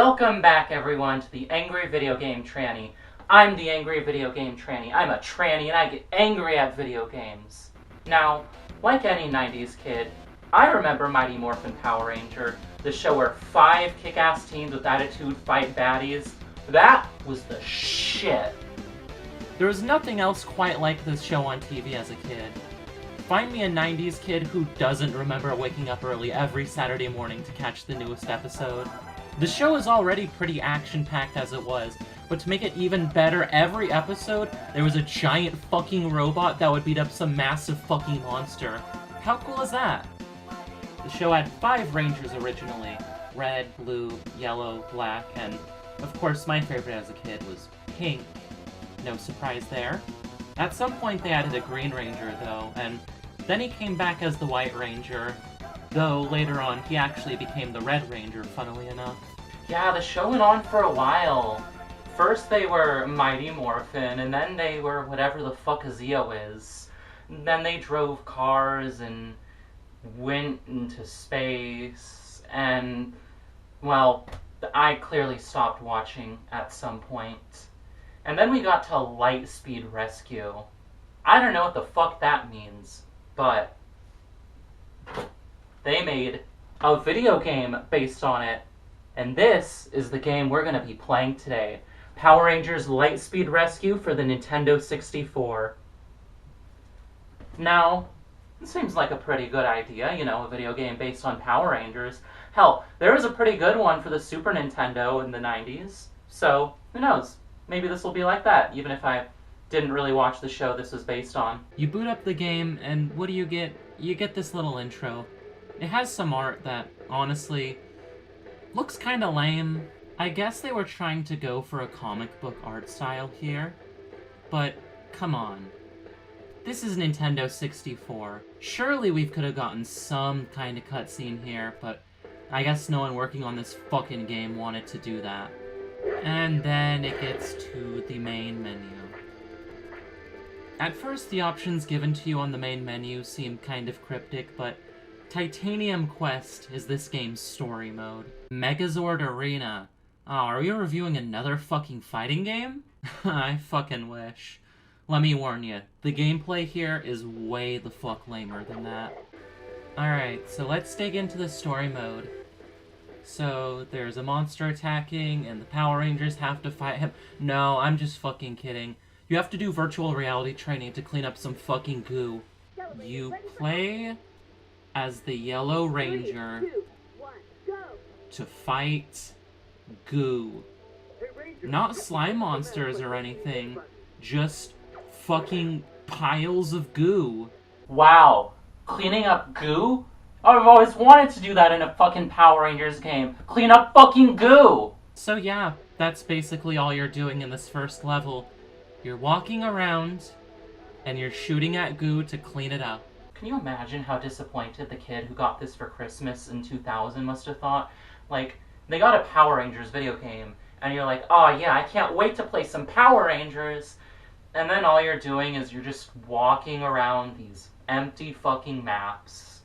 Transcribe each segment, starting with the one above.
Welcome back, everyone, to the Angry Video Game Tranny. I'm the Angry Video Game Tranny. I'm a tranny, and I get angry at video games. Now, like any 90s kid, I remember Mighty Morphin Power Ranger, the show where 5 kick-ass teens with attitude fight baddies. That was the shit. There was nothing else quite like this show on TV as a kid. Find me a 90s kid who doesn't remember waking up early every Saturday morning to catch the newest episode. The show is already pretty action-packed as it was, but to make it even better, every episode, there was a giant fucking robot that would beat up some massive fucking monster. How cool is that? The show had 5 Rangers originally. Red, blue, yellow, black, and of course my favorite as a kid was pink. No surprise there. At some point they added a Green Ranger though, and then he came back as the White Ranger, though later on he actually became the Red Ranger, funnily enough. Yeah, the show went on for a while. First they were Mighty Morphin, and then they were whatever the fuck a Zeo is. And then they drove cars and went into space, and, well, I clearly stopped watching at some point. And then we got to Lightspeed Rescue. I don't know what the fuck that means, but they made a video game based on it, and this is the game we're going to be playing today. Power Rangers Lightspeed Rescue for the Nintendo 64. Now, it seems like a pretty good idea, you know, a video game based on Power Rangers. Hell, there was a pretty good one for the Super Nintendo in the 90s, so who knows? Maybe this will be like that, even if I didn't really watch the show this was based on. You boot up the game, and what do you get? You get this little intro. It has some art that, honestly, looks kinda lame. I guess they were trying to go for a comic book art style here, but come on. This is Nintendo 64. Surely we could have gotten some kind of cutscene here, but I guess no one working on this fucking game wanted to do that. And then it gets to the main menu. At first, the options given to you on the main menu seem kind of cryptic, but Titanium Quest is this game's story mode. Megazord Arena. Oh, are we reviewing another fucking fighting game? I fucking wish. Let me warn you, the gameplay here is way the fuck lamer than that. Alright, so let's dig into the story mode. So, there's a monster attacking, and the Power Rangers have to fight him. No, I'm just fucking kidding. You have to do virtual reality training to clean up some fucking goo. You play as the Yellow Ranger to fight goo. Not slime monsters or anything, just fucking piles of goo. Wow, cleaning up goo? I've always wanted to do that in a fucking Power Rangers game. Clean up fucking goo! So yeah, that's basically all you're doing in this first level. You're walking around, and you're shooting at goo to clean it up. Can you imagine how disappointed the kid who got this for Christmas in 2000 must have thought? Like, they got a Power Rangers video game, and you're like, oh yeah, I can't wait to play some Power Rangers! And then all you're doing is you're just walking around these empty fucking maps.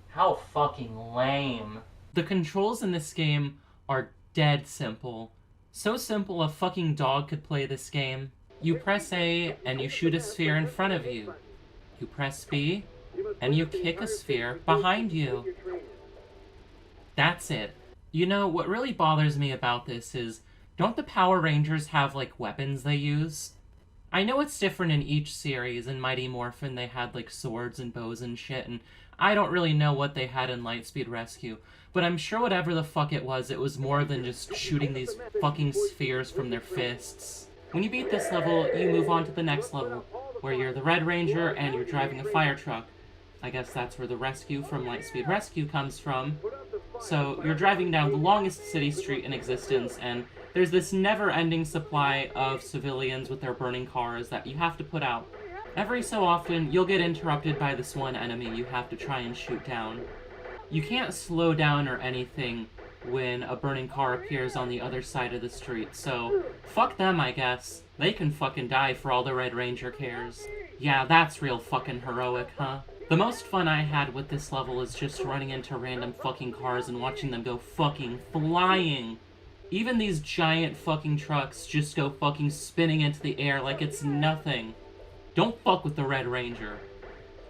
How fucking lame. The controls in this game are dead simple. So simple a fucking dog could play this game. You press A and you shoot a sphere in front of you. You press B and you kick a sphere behind you. That's it. You know, what really bothers me about this is, don't the Power Rangers have, like, weapons they use? I know it's different in each series. In Mighty Morphin they had, like, swords and bows and shit, and I don't really know what they had in Lightspeed Rescue, but I'm sure whatever the fuck it was more than just shooting these fucking spheres from their fists. When you beat this level, you move on to the next level, where you're the Red Ranger and you're driving a fire truck. I guess that's where the rescue from Lightspeed Rescue comes from. So, you're driving down the longest city street in existence, and there's this never-ending supply of civilians with their burning cars that you have to put out. Every so often, you'll get interrupted by this one enemy you have to try and shoot down. You can't slow down or anything when a burning car appears on the other side of the street, so fuck them, I guess. They can fucking die for all the Red Ranger cares. Yeah, that's real fucking heroic, huh? The most fun I had with this level is just running into random fucking cars and watching them go fucking flying. Even these giant fucking trucks just go fucking spinning into the air like it's nothing. Don't fuck with the Red Ranger.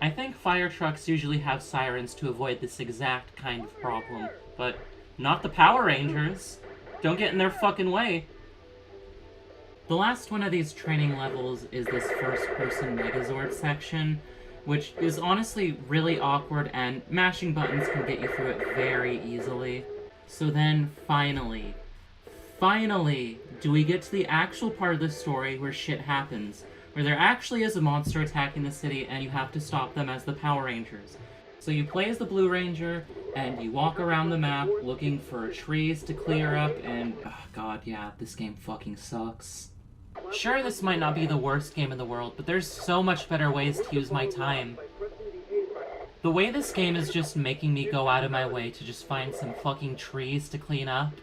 I think fire trucks usually have sirens to avoid this exact kind of problem, but not the Power Rangers. Don't get in their fucking way. The last one of these training levels is this first-person Megazord section, which is honestly really awkward, and mashing buttons can get you through it very easily. So then, finally, do we get to the actual part of the story where shit happens, where there actually is a monster attacking the city and you have to stop them as the Power Rangers. So you play as the Blue Ranger, and you walk around the map looking for trees to clear up, and oh god, yeah, this game fucking sucks. Sure, this might not be the worst game in the world, but there's so much better ways to use my time. The way this game is just making me go out of my way to just find some fucking trees to clean up.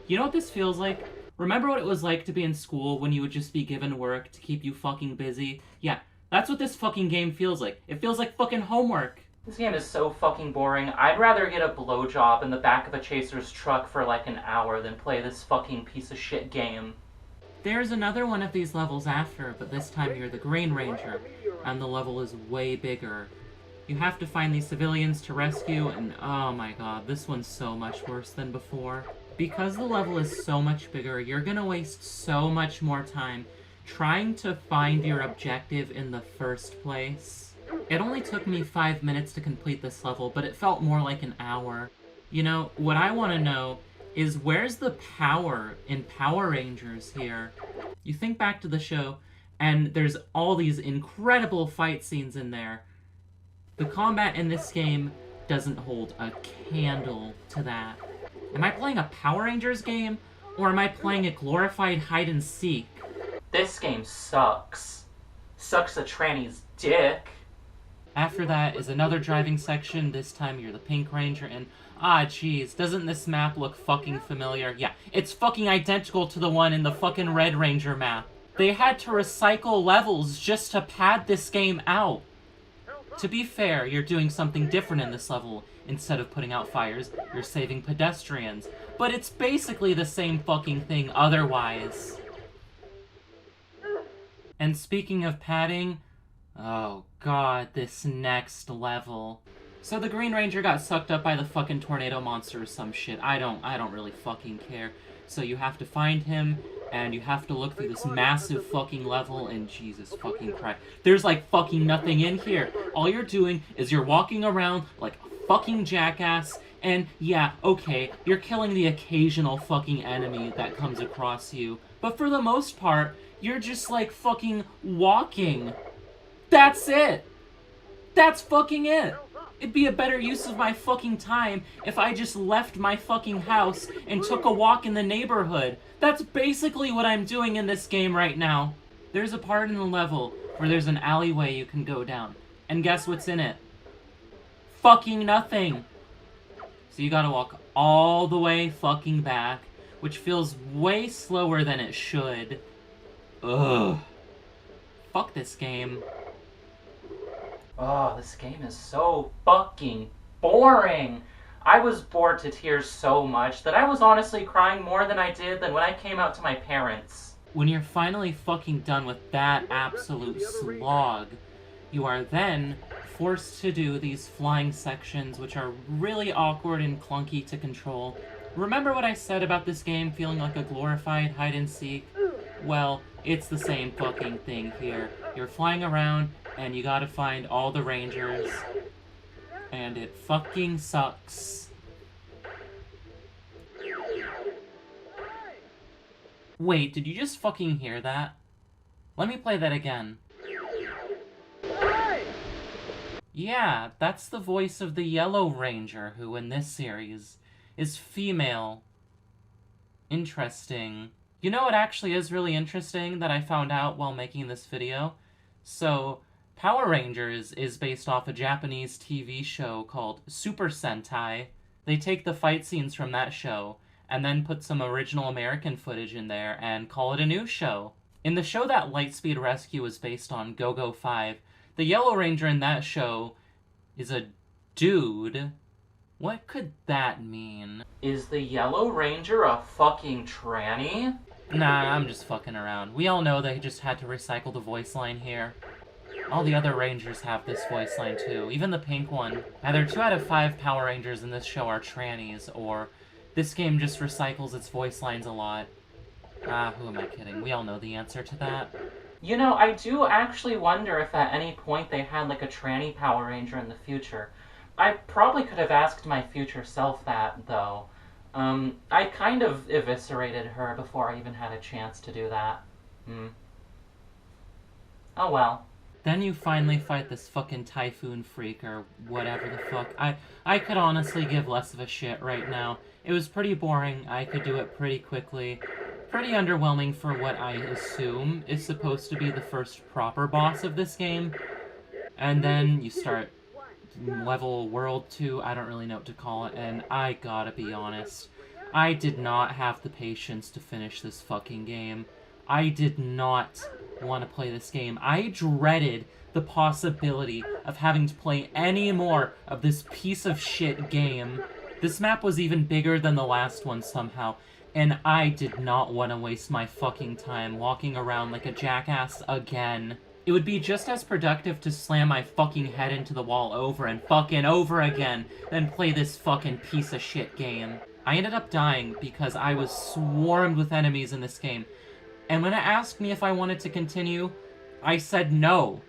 You know what this feels like? Remember what it was like to be in school when you would just be given work to keep you fucking busy? Yeah, that's what this fucking game feels like. It feels like fucking homework. This game is so fucking boring. I'd rather get a blowjob in the back of a chaser's truck for like an hour than play this fucking piece of shit game. There's another one of these levels after, but this time you're the Green Ranger, and the level is way bigger. You have to find these civilians to rescue, and oh my god, this one's so much worse than before. Because the level is so much bigger, you're gonna waste so much more time trying to find your objective in the first place. It only took me 5 minutes to complete this level, but it felt more like an hour. You know, what I want to know is where's the power in Power Rangers here? You think back to the show, and there's all these incredible fight scenes in there. The combat in this game doesn't hold a candle to that. Am I playing a Power Rangers game, or am I playing a glorified hide-and-seek? This game sucks. Sucks a tranny's dick. After that is another driving section. This time you're the Pink Ranger, and ah, jeez, doesn't this map look fucking familiar? Yeah, it's fucking identical to the one in the fucking Red Ranger map. They had to recycle levels just to pad this game out. To be fair, you're doing something different in this level. Instead of putting out fires, you're saving pedestrians. But it's basically the same fucking thing otherwise. And speaking of padding, oh god, this next level. So the Green Ranger got sucked up by the fucking tornado monster or some shit. I don't really fucking care. So you have to find him, and you have to look through this massive fucking level, and Jesus fucking Christ. There's like fucking nothing in here. All you're doing is you're walking around like a fucking jackass, and yeah, okay, you're killing the occasional fucking enemy that comes across you. But for the most part, you're just like fucking walking. That's it! That's fucking it! It'd be a better use of my fucking time if I just left my fucking house and took a walk in the neighborhood. That's basically what I'm doing in this game right now. There's a part in the level where there's an alleyway you can go down. And guess what's in it? Fucking nothing! So you gotta walk all the way fucking back, which feels way slower than it should. Ugh. Fuck this game. Oh, this game is so fucking boring. I was bored to tears so much that I was honestly crying more than I did than when I came out to my parents. When you're finally fucking done with that absolute slog, you are then forced to do these flying sections, which are really awkward and clunky to control. Remember what I said about this game feeling like a glorified hide-and-seek? Well, it's the same fucking thing here. You're flying around, and you gotta find all the Rangers, and it fucking sucks. Wait, did you just fucking hear that? Let me play that again. Yeah, that's the voice of the Yellow Ranger, who in this series is female. Interesting. You know what actually is really interesting that I found out while making this video? So, Power Rangers is based off a Japanese TV show called Super Sentai. They take the fight scenes from that show, and then put some original American footage in there and call it a new show. In the show that Lightspeed Rescue is based on, Go-Go 5, the Yellow Ranger in that show is a dude. What could that mean? Is the Yellow Ranger a fucking tranny? Nah, I'm just fucking around. We all know they just had to recycle the voice line here. All the other Rangers have this voice line too, even the pink one. Either 2 out of 5 Power Rangers in this show are trannies, or this game just recycles its voice lines a lot. Ah, who am I kidding? We all know the answer to that. You know, I do actually wonder if at any point they had like a tranny Power Ranger in the future. I probably could have asked my future self that, though. I kind of eviscerated her before I even had a chance to do that. Oh well. Then you finally fight this fucking typhoon freak or whatever the fuck. I could honestly give less of a shit right now. It was pretty boring. I could do it pretty quickly. Pretty underwhelming for what I assume is supposed to be the first proper boss of this game. And then you start level world 2, I don't really know what to call it, and I gotta be honest, I did not have the patience to finish this fucking game. I did not want to play this game. I dreaded the possibility of having to play any more of this piece of shit game. This map was even bigger than the last one somehow, and I did not want to waste my fucking time walking around like a jackass again. It would be just as productive to slam my fucking head into the wall over and fucking over again than play this fucking piece of shit game. I ended up dying because I was swarmed with enemies in this game. And when it asked me if I wanted to continue, I said no.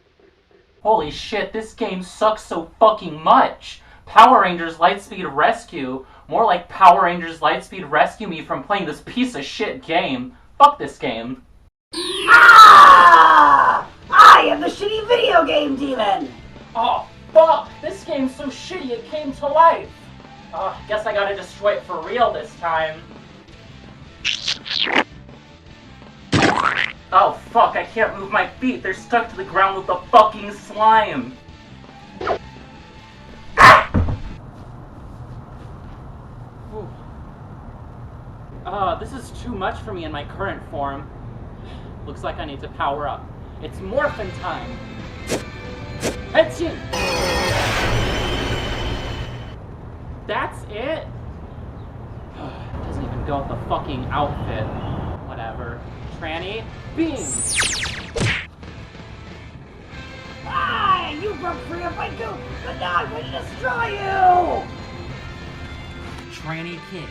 Holy shit, this game sucks so fucking much! Power Rangers Lightspeed Rescue? More like Power Rangers Lightspeed Rescue me from playing this piece of shit game. Fuck this game. Ah! I am the shitty video game demon! Oh, fuck! This game's so shitty it came to life! Guess I gotta destroy it for real this time. Oh, fuck, I can't move my feet. They're stuck to the ground with the fucking slime. This is too much for me in my current form. Looks like I need to power up. It's morphin' time! Hetsy! That's it? It doesn't even go with the fucking outfit. Whatever. Tranny, beam! Ah! You broke free of my goop, but now I'm going to destroy you! Tranny kick.